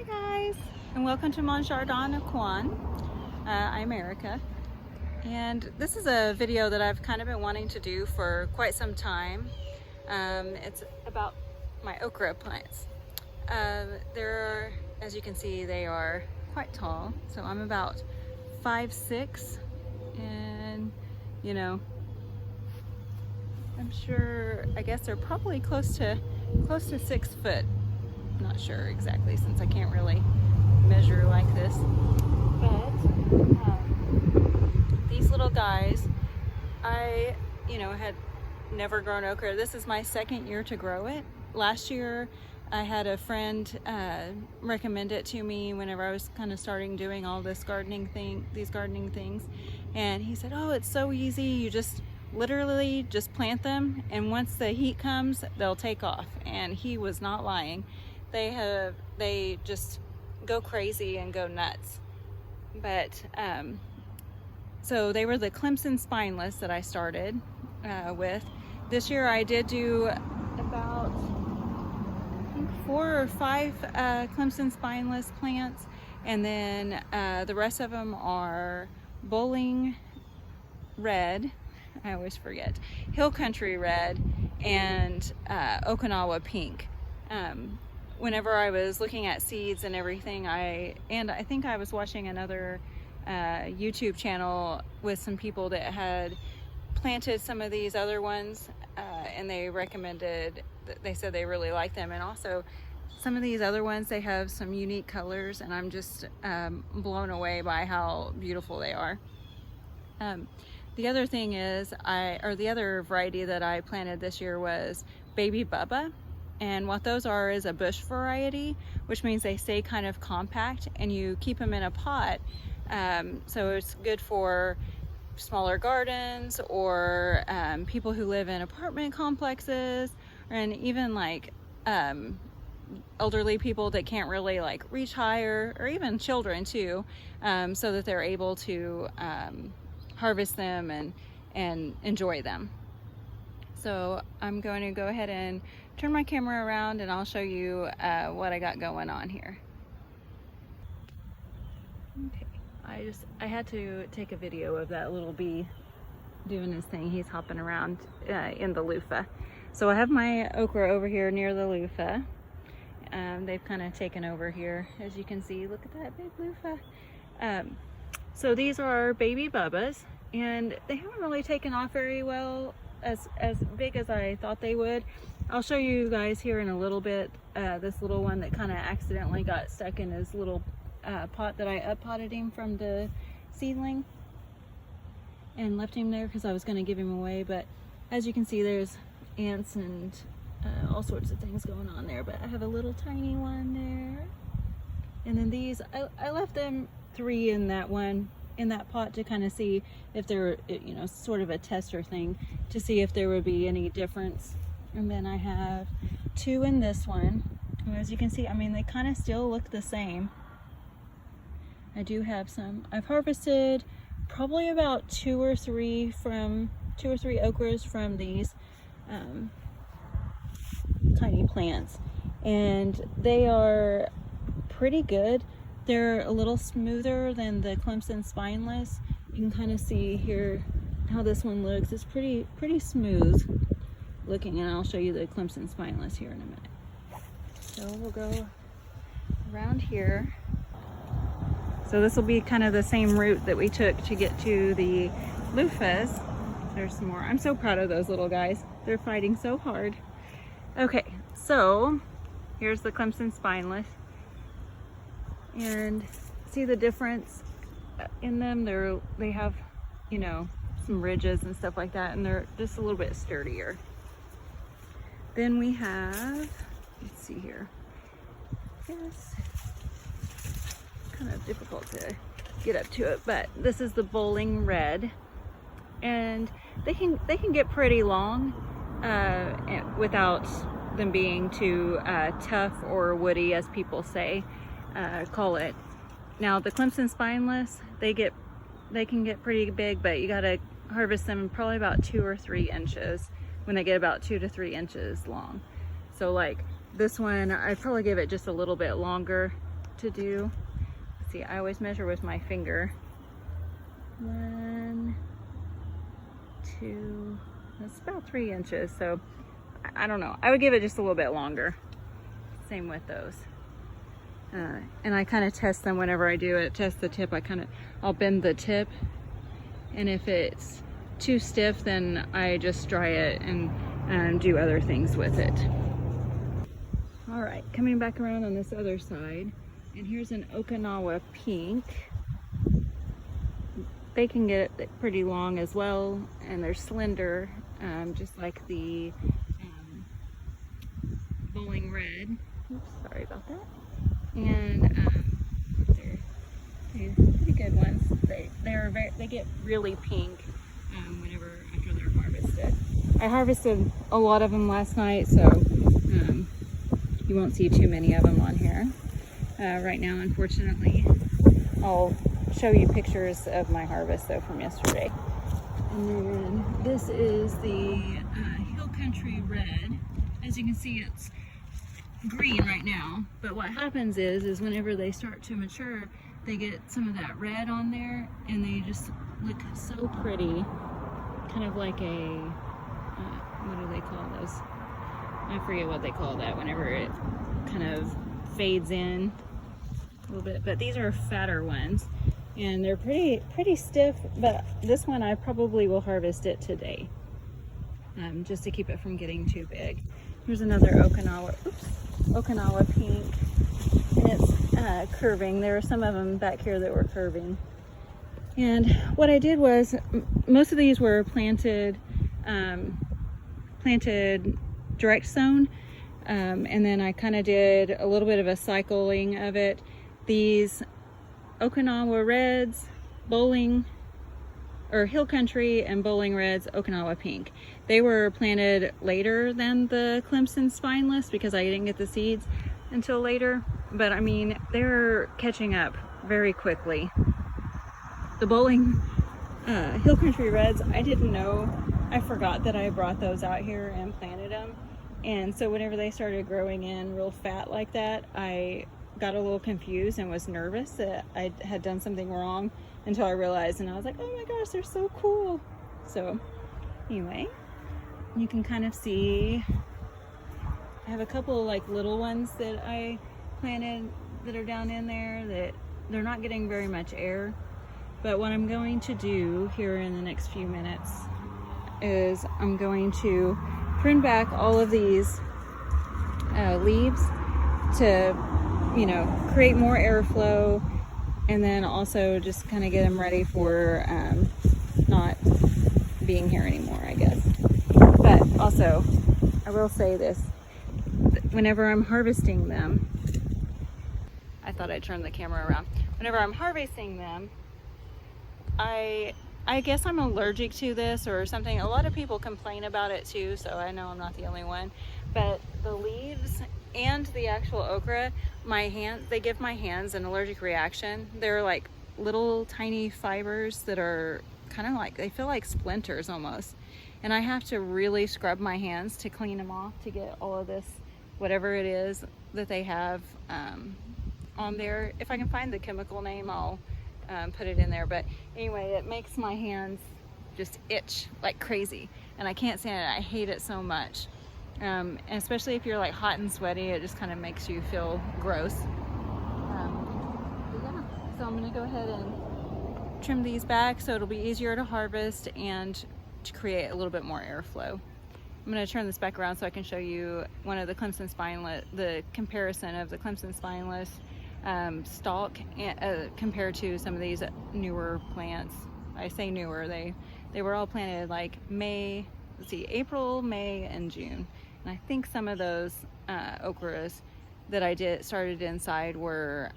Hi guys, and welcome to monjardinaucoin. I'm Erica, and this is a video that I've kind of been wanting to do for quite some time. It's about my okra plants. As you can see, they are quite tall. So I'm about 5'6", and you know, I guess they're probably close to 6 foot. Not sure exactly since I can't really measure like this, but these little guys, I had never grown okra. This is my second year to grow it. Last year I had a friend recommend it to me whenever I was kind of starting doing all these gardening things, and he said, oh, it's so easy, you just literally just plant them, and once the heat comes they'll take off. And he was not lying. They just go crazy and go nuts. But so they were the Clemson Spineless that I started with. This year I did do about, I think, 4 or 5 Clemson Spineless plants, and then the rest of them are bowling red, I always forget, hill country red, and Okinawa Pink. Whenever I was looking at seeds and everything, I think I was watching another YouTube channel with some people that had planted some of these other ones, and they said they really liked them. And also some of these other ones, they have some unique colors, and I'm just blown away by how beautiful they are. The other thing is, the other variety that I planted this year was Baby Bubba. And what those are is a bush variety, which means they stay kind of compact, and you keep them in a pot. So it's good for smaller gardens, or people who live in apartment complexes, and even like elderly people that can't really like reach higher, or even children too, so that they're able to harvest them and enjoy them. So I'm going to go ahead and turn my camera around, and I'll show you what I got going on here. Okay, I had to take a video of that little bee doing his thing. He's hopping around in the loofah. So I have my okra over here near the loofah. They've kind of taken over here, as you can see. Look at that big loofah. So these are baby bubbas, and they haven't really taken off very well, as big as I thought they would. I'll show you guys here in a little bit this little one that kind of accidentally got stuck in his little pot that I uppotted him from the seedling and left him there because I was going to give him away. But as you can see, there's ants and all sorts of things going on there. But I have a little tiny one there, and then these I left them 3 in that pot to kind of see if they're, sort of a tester thing, to see if there would be any difference. And then I have 2 in this one, and as you can see, I mean, they kind of still look the same. I do have some. I've harvested probably about 2 or 3 okras from these tiny plants, and they are pretty good. They're a little smoother than the Clemson Spineless. You can kind of see here how this one looks. It's pretty smooth looking, and I'll show you the Clemson Spineless here in a minute. So we'll go around here. So this will be kind of the same route that we took to get to the luffas. There's some more. I'm so proud of those little guys. They're fighting so hard. Okay, so here's the Clemson Spineless. And see the difference in them? They have, some ridges and stuff like that, and they're just a little bit sturdier. Then we have, let's see here. Yes, kind of difficult to get up to it, but this is the bowling red, and they can get pretty long without them being too tough or woody, as people call it. Now the Clemson Spineless, they can get pretty big, but you gotta harvest them probably about 2 or 3 inches when they get about 2 to 3 inches long. So like this one, I'd probably give it just a little bit longer to do. See, I always measure with my finger. 1, 2, that's about 3 inches. So I don't know, I would give it just a little bit longer. Same with those. And I kind of test them whenever I do it. Test the tip, I'll bend the tip, and if it's too stiff, then I just dry it and do other things with it. All right, coming back around on this other side, and here's an Okinawa Pink. They can get pretty long as well, and they're slender, just like the bowling red. Oops, sorry about that. And they're pretty good ones. They get really pink whenever after they're harvested. I harvested a lot of them last night, so you won't see too many of them on here right now, unfortunately. I'll show you pictures of my harvest though from yesterday. And then this is the Hill Country Red. As you can see, it's green right now, but what happens is whenever they start to mature, they get some of that red on there, and they just look so pretty, kind of like a what do they call those? I forget what they call that whenever it kind of fades in a little bit, but these are fatter ones, and they're pretty stiff. But this one I probably will harvest it today, just to keep it from getting too big. Here's another Okinawa Pink, and it's curving. There were some of them back here that were curving. And what I did was, most of these were planted direct sown, and then I kind of did a little bit of a cycling of it. These Okinawa Reds, Hill Country and Bowling Reds, Okinawa Pink. They were planted later than the Clemson Spineless because I didn't get the seeds until later. But I mean, they're catching up very quickly. The Hill Country Reds, I didn't know. I forgot that I brought those out here and planted them. And so whenever they started growing in real fat like that, I got a little confused and was nervous that I had done something wrong, until I realized, and I was like, oh my gosh, they're so cool. So anyway, you can kind of see I have a couple like little ones that I planted that are down in there that they're not getting very much air. But what I'm going to do here in the next few minutes is I'm going to prune back all of these leaves to, create more airflow, and then also just kind of get them ready for not being here anymore, I guess. But also, I will say this, whenever I'm harvesting them, I thought I'd turn the camera around. Whenever I'm harvesting them, I guess I'm allergic to this or something. A lot of people complain about it too, so I know I'm not the only one. But the leaves and the actual okra, they give my hands an allergic reaction. They're like little tiny fibers that are kind of like, they feel like splinters almost. And I have to really scrub my hands to clean them off to get all of this, whatever it is that they have on there. If I can find the chemical name, I'll put it in there. But anyway, it makes my hands just itch like crazy, and I can't stand it. I hate it so much. And especially if you're like hot and sweaty, it just kind of makes you feel gross. But yeah, so I'm gonna go ahead and trim these back so it'll be easier to harvest and to create a little bit more airflow. I'm gonna turn this back around so I can show you one of the Clemson Spineless, the comparison of the Clemson Spineless stalk compared to some of these newer plants. I say newer, they were all planted like April, May, and June. And I think some of those okras that I started inside were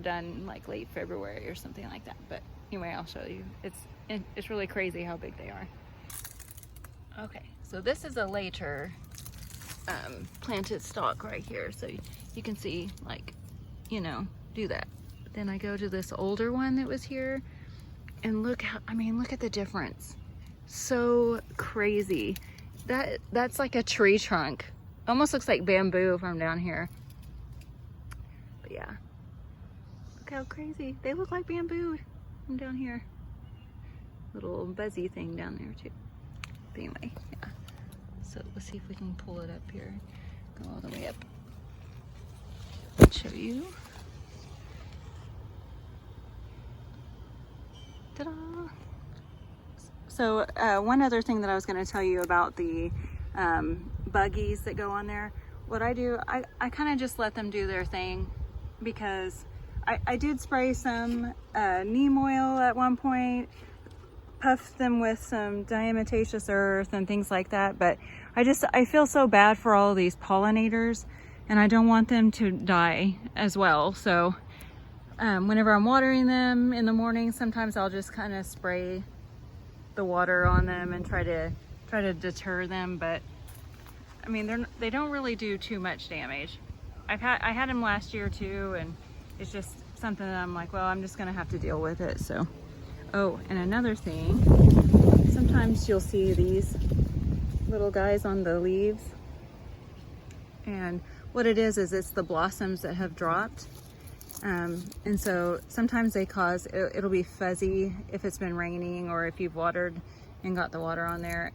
done like late February or something like that. But anyway, I'll show you. It's really crazy how big they are. Okay, so this is a later planted stalk right here. So you can see, like, do that. But then I go to this older one that was here, and look at the difference. So crazy. That's like a tree trunk. Almost looks like bamboo from down here. But yeah, look how crazy. They look like bamboo from down here. Little buzzy thing down there too. But anyway, yeah. So let's see if we can pull it up here. Go all the way up. Show you. Ta-da! So one other thing that I was going to tell you about the buggies that go on there. What I do, I kind of just let them do their thing, because I did spray some neem oil at one point, puffed them with some diatomaceous earth and things like that, but I feel so bad for all these pollinators, and I don't want them to die as well. So whenever I'm watering them in the morning, sometimes I'll just kind of spray the water on them and try to deter them. But I mean, they don't really do too much damage. I had them last year too, and it's just something that I'm like, well, I'm just gonna have to deal with it. So, oh, and another thing, sometimes you'll see these little guys on the leaves, and what it is it's the blossoms that have dropped. And so sometimes they cause, it'll be fuzzy if it's been raining or if you've watered and got the water on there.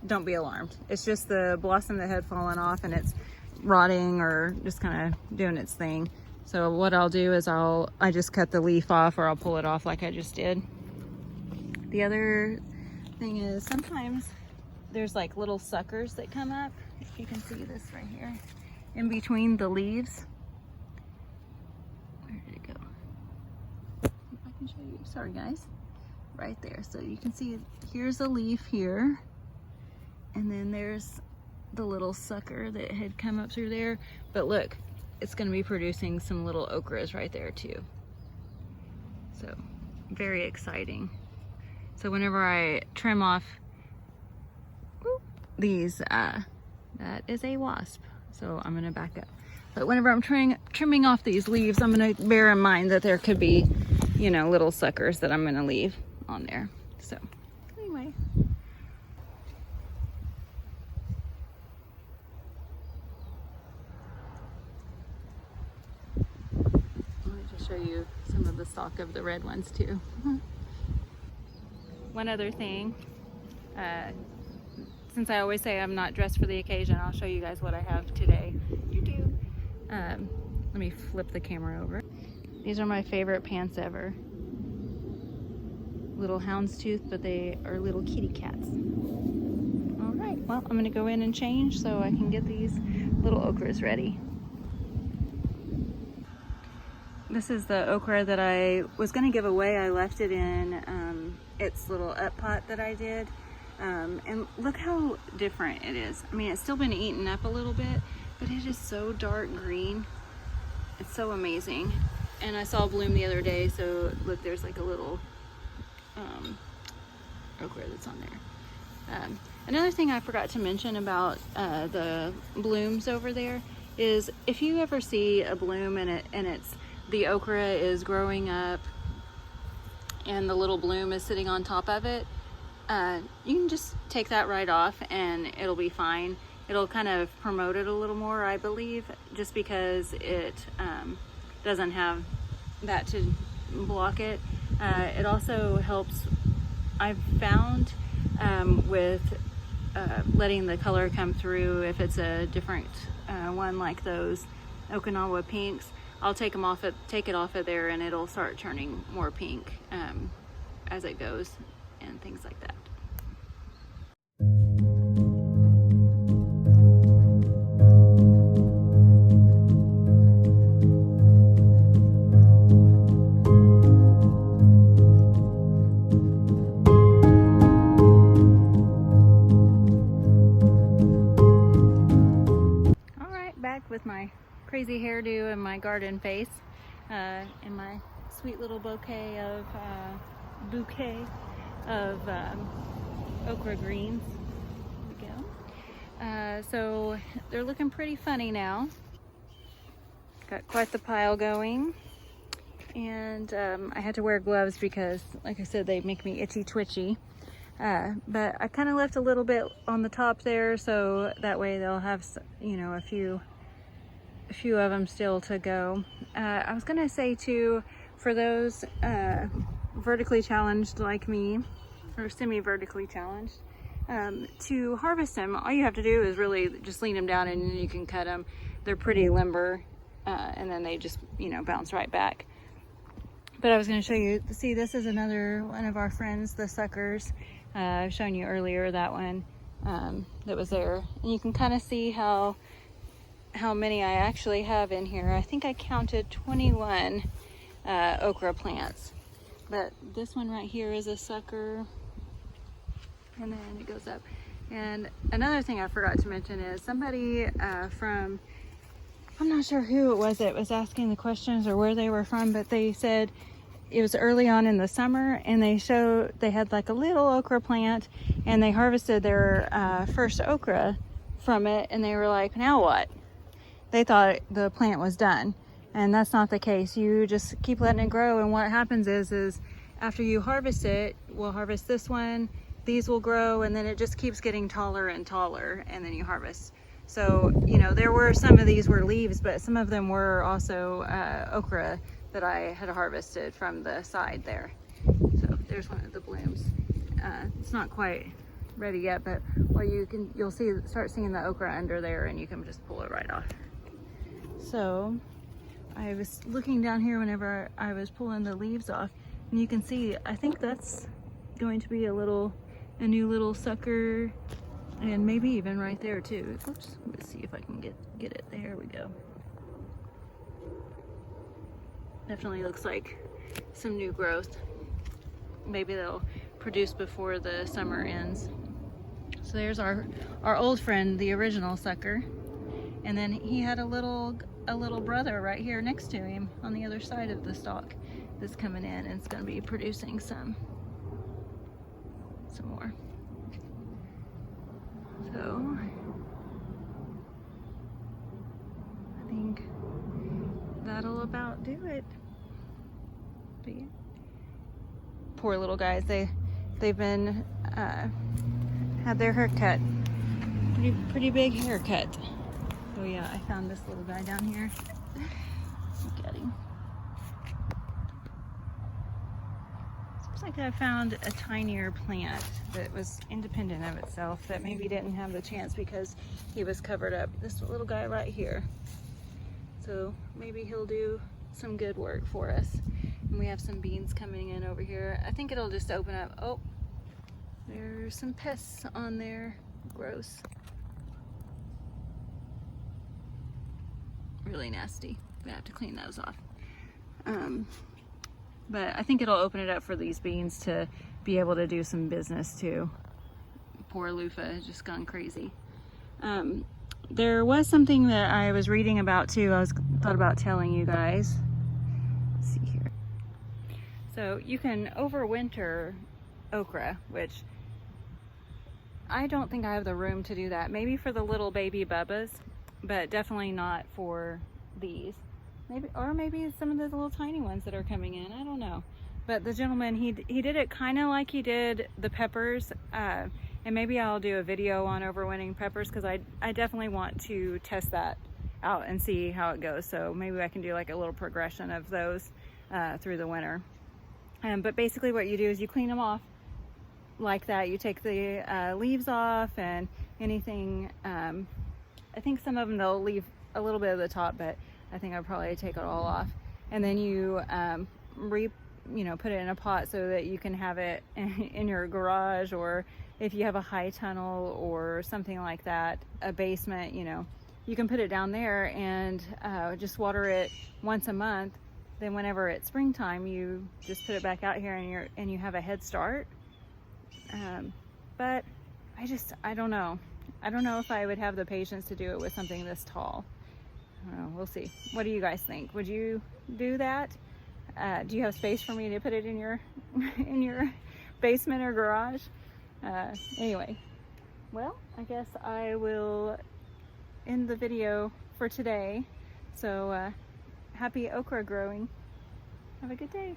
Don't be alarmed. It's just the blossom that had fallen off and it's rotting or just kind of doing its thing. So what I'll do is I just cut the leaf off, or I'll pull it off like I just did. The other thing is sometimes there's like little suckers that come up. If you can see this right here, in between the leaves. Show you. Sorry guys, right there. So you can see here's a leaf here, and then there's the little sucker that had come up through there. But look, it's going to be producing some little okras right there too. So very exciting. So whenever I trim off these, that is a wasp. So I'm going to back up. But whenever I'm trimming off these leaves, I'm going to bear in mind that there could be, you know, little suckers that I'm going to leave on there. So anyway. Let me just show you some of the stalk of the red ones too. One other thing, since I always say I'm not dressed for the occasion, I'll show you guys what I have today. Let me flip the camera over. These are my favorite pants ever. Little houndstooth, but they are little kitty cats. All right, well, I'm gonna go in and change so I can get these little okras ready. This is the okra that I was gonna give away. I left it in its little up pot that I did. And look how different it is. I mean, it's still been eaten up a little bit, but it is so dark green. It's so amazing. And I saw a bloom the other day, so look, there's like a little okra that's on there. Another thing I forgot to mention about the blooms over there is if you ever see a bloom and the okra is growing up and the little bloom is sitting on top of it, you can just take that right off and it'll be fine. It'll kind of promote it a little more, I believe, just because it doesn't have that to block it. It also helps, I've found, with letting the color come through. If it's a different one like those Okinawa Pinks, I'll take it off of there and it'll start turning more pink as it goes and things like that. With my crazy hairdo and my garden face and my sweet little bouquet of okra greens. There we go. So they're looking pretty funny now. Got quite the pile going, and I had to wear gloves because, like I said, they make me itchy twitchy. But I kind of left a little bit on the top there, so that way they'll have, you know, a few a few of them still to go. I was gonna say too, for those vertically challenged like me, or semi-vertically challenged, to harvest them, all you have to do is really just lean them down and then you can cut them. They're pretty limber, and then they just, you know, bounce right back. But I was going to show you, see, this is another one of our friends, the suckers. I've shown you earlier that one that was there. And you can kind of see how many I actually have in here. I think I counted 21 okra plants. But this one right here is a sucker. And then it goes up. And another thing I forgot to mention is somebody from, I'm not sure who it was that was asking the questions or where they were from, but they said it was early on in the summer and they had like a little okra plant and they harvested their first okra from it, and they were like, now what? They thought the plant was done, and that's not the case. You just keep letting it grow, and what happens is after you harvest it, we'll harvest this one, these will grow, and then it just keeps getting taller and taller, and then you harvest. So, you know, there were some of these were leaves, but some of them were also okra that I had harvested from the side there. So there's one of the blooms. It's not quite ready yet, but well, you'll start seeing the okra under there, and you can just pull it right off. So I was looking down here whenever I was pulling the leaves off, and you can see, I think that's going to be a new little sucker, and maybe even right there too. Oops, let's see if I can get it. There we go. Definitely looks like some new growth. Maybe they'll produce before the summer ends. So there's our old friend, the original sucker. And then he had a little brother right here next to him on the other side of the stalk that's coming in, and it's going to be producing some more. So I think that'll about do it. But yeah. Poor little guys, they've been had their hair cut. Pretty big haircut. Oh yeah, I found this little guy down here. Look at him. Looks like I found a tinier plant that was independent of itself that maybe didn't have the chance because he was covered up. This little guy right here. So maybe he'll do some good work for us. And we have some beans coming in over here. I think it'll just open up. Oh, there's some pests on there. Gross. Really nasty. We have to clean those off. But I think it'll open it up for these beans to be able to do some business too. Poor loofah has just gone crazy. There was something that I was reading about too. Thought about telling you guys. Let's see here. So you can overwinter okra, which I don't think I have the room to do that. Maybe for the little baby Bubbas, but definitely not for these. Maybe some of those little tiny ones that are coming in. I don't know. But the gentleman, he did it kind of like he did the peppers. And maybe I'll do a video on overwintering peppers, because I definitely want to test that out and see how it goes. So maybe I can do like a little progression of those through the winter. But basically what you do is you clean them off like that. You take the leaves off and anything. I think some of them they'll leave a little bit of the top, but I think I'll probably take it all off. And then you put it in a pot so that you can have it in your garage, or if you have a high tunnel or something like that, a basement, you can put it down there and just water it once a month. Then whenever it's springtime, you just put it back out here and you have a head start. But I don't know. I don't know if I would have the patience to do it with something this tall. I don't know, we'll see. What do you guys think? Would you do that? Do you have space for me to put it in your basement or garage? Anyway, well, I guess I will end the video for today. So happy okra growing. Have a good day.